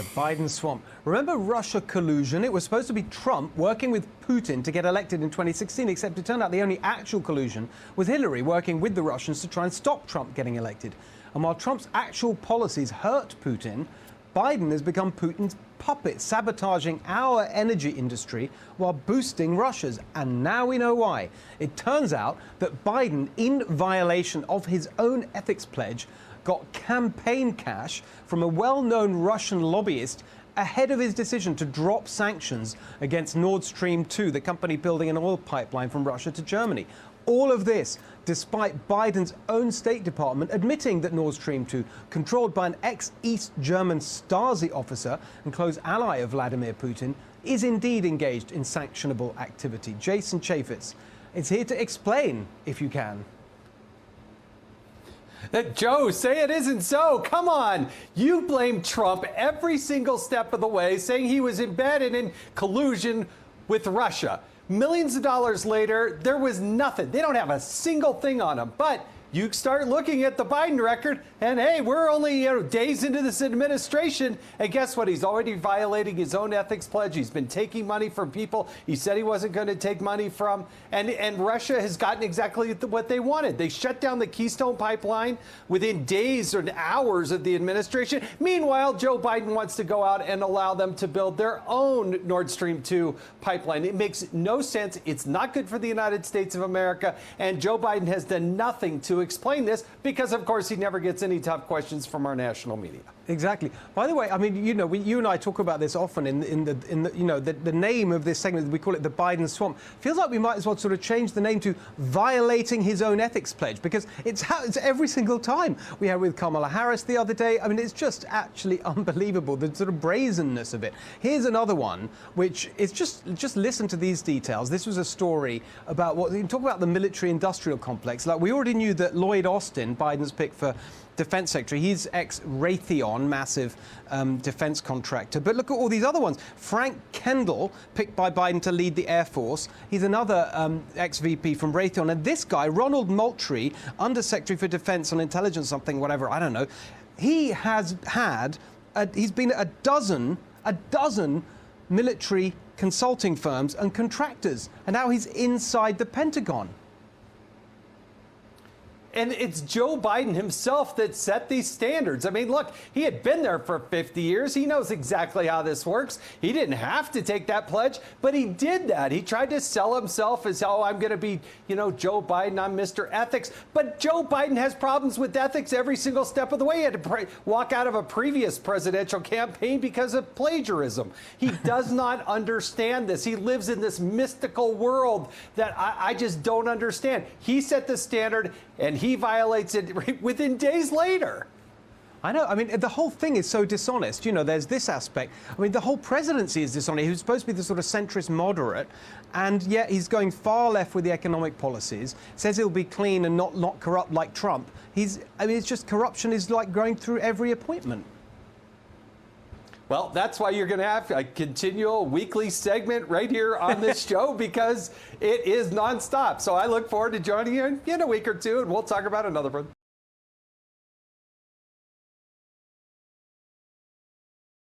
The Biden swamp. Remember Russia collusion? It was supposed to be Trump working with Putin to get elected in 2016, except it turned out the only actual collusion was Hillary working with the Russians to try and stop Trump getting elected. And while Trump's actual policies hurt Putin, Biden has become Putin's puppet, sabotaging our energy industry while boosting Russia's. And now we know why. It turns out that Biden, in violation of his own ethics pledge, got campaign cash from a well-known Russian lobbyist ahead of his decision to drop sanctions against Nord Stream 2, the company building an oil pipeline from Russia to Germany. All of this despite Biden's own State Department admitting that Nord Stream 2, controlled by an ex-East German Stasi officer and close ally of Vladimir Putin, is indeed engaged in sanctionable activity. Jason Chaffetz is here to explain, if you can. Joe, say it isn't so. Come on. You blame Trump every single step of the way, saying he was embedded in collusion with Russia. Millions of dollars later, there was nothing. They don't have a single thing on him. But you start looking at the Biden record, and hey, we're only days into this administration, and guess what? He's already violating his own ethics pledge. He's been taking money from people he said he wasn't going to take money from, and Russia has gotten exactly what they wanted. They shut down the Keystone Pipeline within days or hours of the administration. Meanwhile, Joe Biden wants to go out and allow them to build their own Nord Stream 2 pipeline. It makes no sense. It's not good for the United States of America, and Joe Biden has done nothing to explain this because, of course, he never gets any tough questions from our national media. Exactly. By the way, I mean, you and I talk about this often in the name of this segment. We call it the Biden swamp. Feels like we might as well sort of change the name to violating his own ethics pledge, because it's every single time. We had it with Kamala Harris the other day. I mean, it's just actually unbelievable, the sort of brazenness of it. Here's another one, which is just listen to these details. This was a story about talk about the military-industrial complex. Like, we already knew that Lloyd Austin, Biden's pick for Defense Secretary, he's ex-Raytheon, massive defense contractor. But look at all these other ones. Frank Kendall, picked by Biden to lead the Air Force. He's another ex-VP from Raytheon. And this guy, Ronald Moultrie, Undersecretary for Defense on Intelligence, something, whatever, I don't know. He has he's been a dozen military consulting firms and contractors. And now he's inside the Pentagon. And it's Joe Biden himself that set these standards. I mean, look, he had been there for 50 years. He knows exactly how this works. He didn't have to take that pledge, but he did that. He tried to sell himself as, oh, I'm going to be, Joe Biden, I'm Mr. Ethics. But Joe Biden has problems with ethics every single step of the way. He had to walk out of a previous presidential campaign because of plagiarism. He does not understand this. He lives in this mystical world that I just don't understand. He set the standard, and he violates it within days later. I know. I mean, the whole thing is so dishonest. There's this aspect. I mean, the whole presidency is dishonest. He was supposed to be the sort of centrist moderate, and yet he's going far left with the economic policies, says he'll be clean and not corrupt like Trump. It's just corruption is like going through every appointment. Well, that's why you're going to have a continual weekly segment right here on this show, because it is nonstop. So I look forward to joining you in a week or two, and we'll talk about another one.